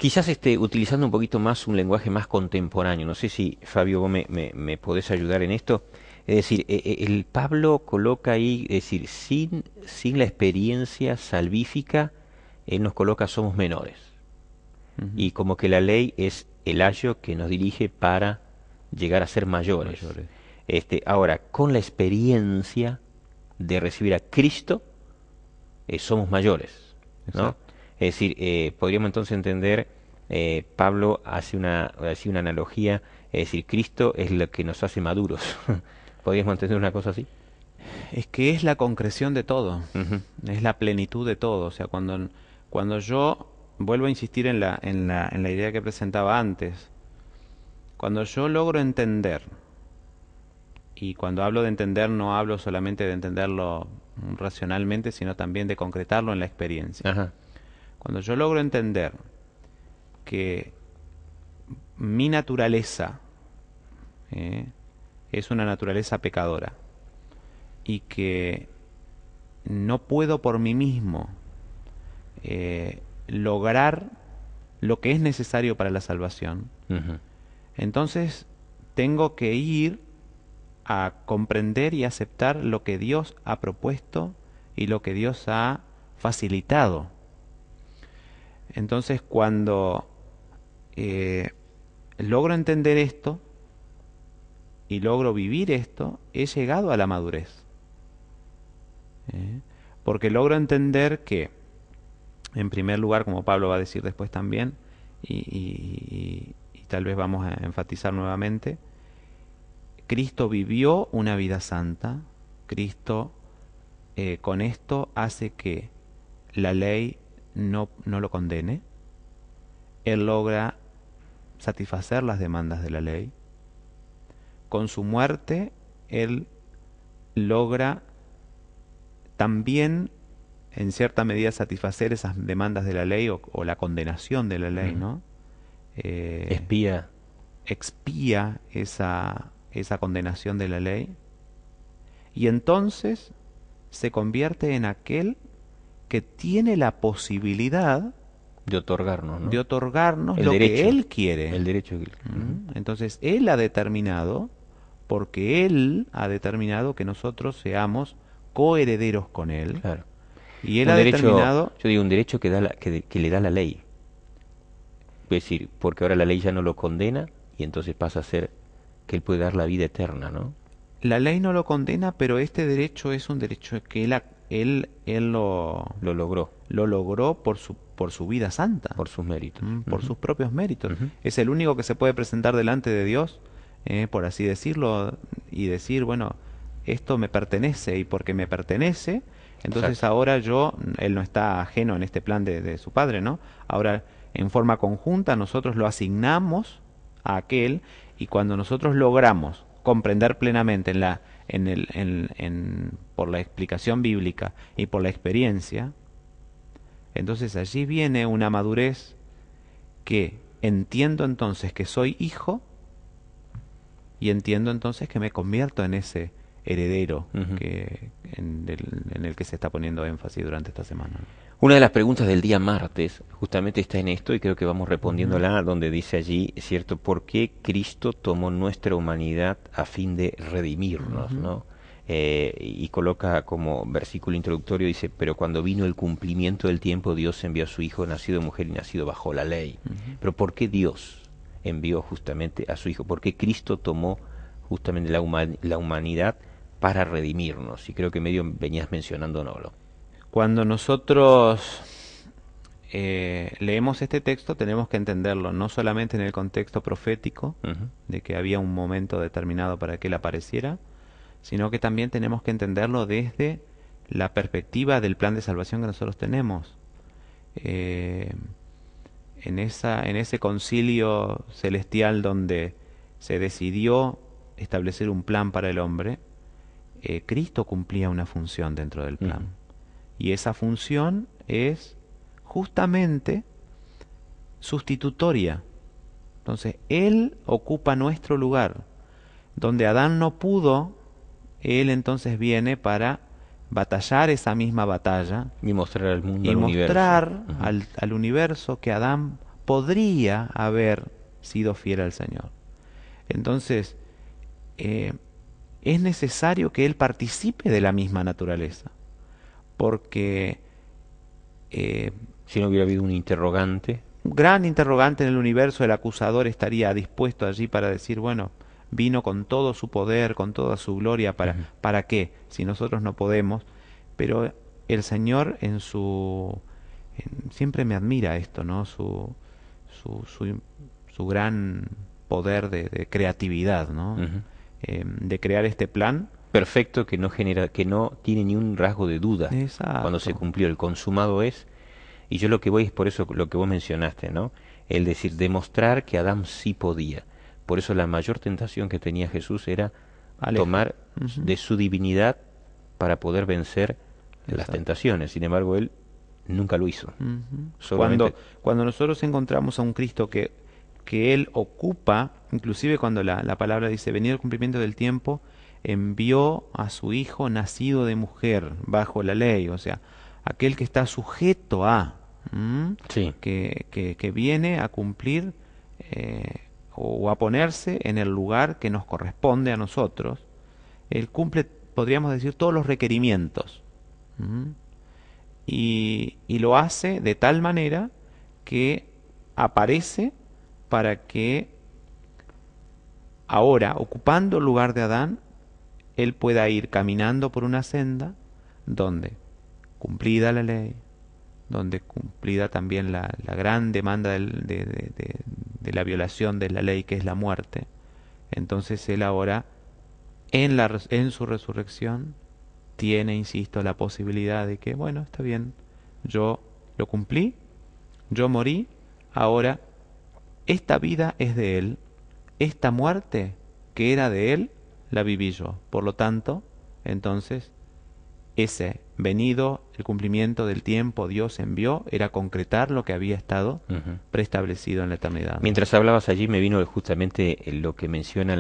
Quizás utilizando un poquito más un lenguaje más contemporáneo. No sé si, Fabio, vos me podés ayudar en esto. Es decir, el Pablo coloca ahí, es decir, sin la experiencia salvífica, él nos coloca somos menores. Ujú. Y como que la ley es el ayo que nos dirige para llegar a ser mayores. Mayores. Ahora, con la experiencia de recibir a Cristo, somos mayores, ¿no? Exacto. Es decir, podríamos entonces entender, Pablo hace una analogía, es decir, Cristo es lo que nos hace maduros. ¿Podríamos entender una cosa así? Es que es la concreción de todo, Ujú. es la plenitud de todo. O sea, cuando yo vuelvo a insistir en la idea que presentaba antes, cuando yo logro entender, y cuando hablo de entender no hablo solamente de entenderlo racionalmente, sino también de concretarlo en la experiencia. Ajá. Cuando yo logro entender que mi naturaleza eh, es una naturaleza pecadora y que no puedo por mí mismo lograr lo que es necesario para la salvación, Ujú. entonces tengo que ir a comprender y aceptar lo que Dios ha propuesto y lo que Dios ha facilitado. Entonces cuando eh, logro entender esto y logro vivir esto, he llegado a la madurez. ¿Eh? Porque logro entender que, en primer lugar, como Pablo va a decir después también, y tal vez vamos a enfatizar nuevamente, Cristo vivió una vida santa. Cristo con esto hace que la ley no lo condene. Él logra satisfacer las demandas de la ley. Con su muerte, Él logra también, en cierta medida, satisfacer esas demandas de la ley o la condenación de la ley, Ujú. ¿no? Eh, Espía. expía esa condenación de la ley y entonces se convierte en aquel que tiene la posibilidad De otorgarnos, de ¿no? otorgarnos El lo que derecho. Él quiere. El derecho. Ujú. Entonces Él ha determinado, porque Él ha determinado que nosotros seamos coherederos con Él, Claro. y Él Un ha derecho, determinado, yo digo, un derecho que le da la ley. Es decir, porque ahora la ley ya no lo condena y entonces pasa a ser que él puede dar la vida eterna, ¿no? la ley no lo condena, pero este derecho es un derecho que Él Lo logró lo logró por su vida santa, por sus méritos. por Ujú. sus propios méritos. Ujú. Es el único que se puede presentar delante de Dios, por así decirlo, y decir, bueno, esto me pertenece, y porque me pertenece, entonces Exacto. ahora Él no está ajeno en este plan de su Padre, ¿no? Ahora, en forma conjunta, nosotros lo asignamos a aquel, y cuando nosotros logramos comprender plenamente por la explicación bíblica y por la experiencia, entonces allí viene una madurez que entiendo entonces que soy hijo y entiendo entonces que me convierto en ese heredero Ujú. en el que se está poniendo énfasis durante esta semana. Una de las preguntas del día martes justamente está en esto y creo que vamos Ujú, respondiéndola donde dice allí, ¿cierto? ¿Por qué Cristo tomó nuestra humanidad a fin de redimirnos, ujú, ¿no? Y coloca como versículo introductorio, dice, pero cuando vino el cumplimiento del tiempo, Dios envió a su Hijo, nacido de mujer y nacido bajo la ley. ujú. Pero ¿por qué Dios envió justamente a su Hijo? ¿Por qué Cristo tomó justamente la humanidad para redimirnos? Y creo que medio venías mencionándolo. Cuando nosotros leemos este texto tenemos que entenderlo no solamente en el contexto profético Ujú. de que había un momento determinado para que él apareciera, sino que también tenemos que entenderlo desde la perspectiva del plan de salvación que nosotros tenemos. Eh, en ese concilio celestial donde se decidió establecer un plan para el hombre, Cristo cumplía una función dentro del Ujú. plan. Y esa función es justamente sustitutoria. Entonces, Él ocupa nuestro lugar. Donde Adán no pudo, Él entonces viene para batallar esa misma batalla Y mostrar al mundo, y al universo. mostrar Ujú. al universo que Adán podría haber sido fiel al Señor. Entonces, es necesario que él participe de la misma naturaleza, porque Si no hubiera habido un interrogante. un gran interrogante en el universo, el acusador estaría dispuesto allí para decir, bueno, vino con todo su poder, con toda su gloria, Ujú. ¿para qué? Si nosotros no podemos. Pero el Señor siempre me admira esto, ¿no? Su, su, su gran poder de creatividad, ¿no? Ujú. De crear este plan. Perfecto, que no genera, que no tiene ni un rasgo de duda cuando se Exacto, cumplió. El consumado es. Y yo lo que voy es por eso lo que vos mencionaste, ¿no? El decir, demostrar que Adán sí podía. Por eso la mayor tentación que tenía Jesús era aleja. tomar Ujú, de su divinidad para poder vencer las exacto. tentaciones. Sin embargo, él nunca lo hizo. Ujú. Solamente. Cuando nosotros encontramos a un Cristo que Él ocupa, inclusive cuando la palabra dice, venido el cumplimiento del tiempo, envió a su Hijo nacido de mujer bajo la ley, o sea, aquel que está sujeto a, ¿m? Sí. Que viene a cumplir o a ponerse en el lugar que nos corresponde a nosotros. Él cumple, podríamos decir, todos los requerimientos. ¿M? Y lo hace de tal manera que aparece para que ahora, ocupando el lugar de Adán, él pueda ir caminando por una senda donde, cumplida la ley, donde cumplida también la gran demanda de la violación de la ley que es la muerte, entonces él ahora, en su resurrección, tiene, insisto, la posibilidad de que, bueno, está bien, yo lo cumplí, yo morí, ahora esta vida es de Él, esta muerte que era de Él, la viví yo. Por lo tanto, entonces, ese venido, el cumplimiento del tiempo, Dios envió, era concretar lo que había estado Ujú. preestablecido en la eternidad. Mientras hablabas allí me vino justamente lo que menciona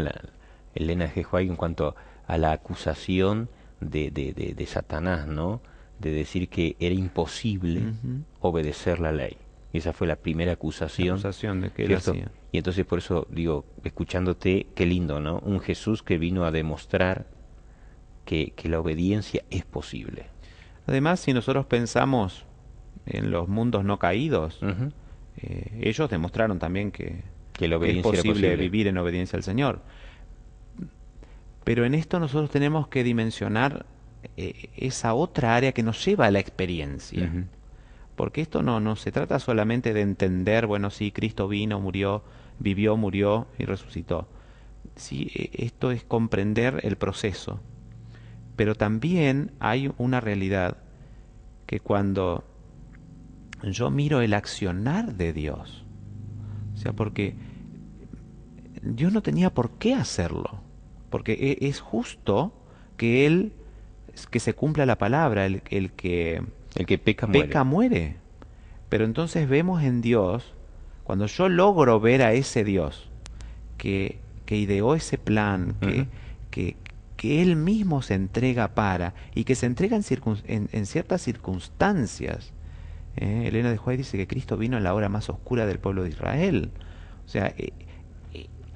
Elena G. White en cuanto a la acusación de Satanás, ¿no? De decir que era imposible Ujú. obedecer la ley. Y esa fue la primera La acusación, acusación de que Él ¿cierto? hacía. Y entonces por eso digo, escuchándote, qué lindo, ¿no? Un Jesús que vino a demostrar que la obediencia es posible. Además, si nosotros pensamos en los mundos no caídos, Ujú. ellos demostraron también Que la que es obediencia era posible posible. vivir en obediencia al Señor. Pero en esto nosotros tenemos que dimensionar esa otra área que nos lleva a la experiencia. Ujú. Porque esto no se trata solamente de entender, bueno, sí, Cristo vino, murió, vivió, murió y resucitó. Sí, esto es comprender el proceso. Pero también hay una realidad que cuando yo miro el accionar de Dios, o sea, porque Dios no tenía por qué hacerlo, porque es justo que Él, que se cumpla la palabra, el que El que peca peca muere. muere. Pero entonces vemos en Dios, cuando yo logro ver a ese Dios que ideó ese plan, Ujú. que, que Él mismo se entrega para, y que se entrega en ciertas circunstancias. Elena de White dice que Cristo vino en la hora más oscura del pueblo de Israel. O sea,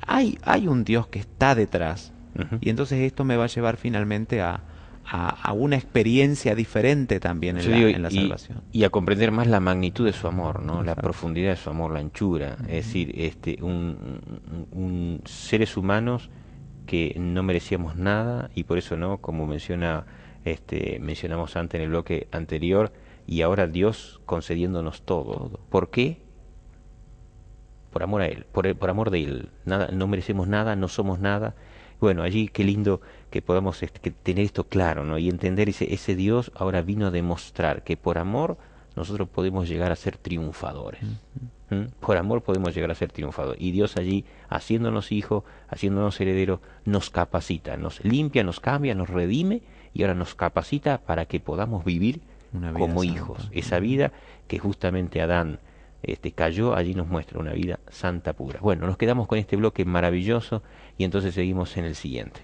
hay un Dios que está detrás, Ujú. y entonces esto me va a llevar finalmente a una experiencia diferente también Yo digo, en la salvación. y a comprender más la magnitud de su amor, ¿no? La Exacto. profundidad de su amor, la anchura. Es Ujú. decir, seres humanos que no merecíamos nada y por eso, ¿no? Como mencionamos antes en el bloque anterior, y ahora Dios concediéndonos todo. Todo. ¿Por qué? Por amor a Él, por amor de Él. Nada, no merecemos nada, no somos nada. Bueno, allí qué lindo que podamos que tener esto claro, ¿no? Y entender ese Dios ahora vino a demostrar que por amor nosotros podemos llegar a ser triunfadores. Ujú. ¿Mm? Por amor podemos llegar a ser triunfadores. Y Dios allí, haciéndonos hijos, haciéndonos herederos, nos capacita, nos limpia, nos cambia, nos redime y ahora nos capacita para que podamos vivir Una vida como santa. hijos. Esa Ujú. vida que justamente Adán cayó, allí nos muestra una vida santa pura. Bueno, nos quedamos con este bloque maravilloso y entonces seguimos en el siguiente.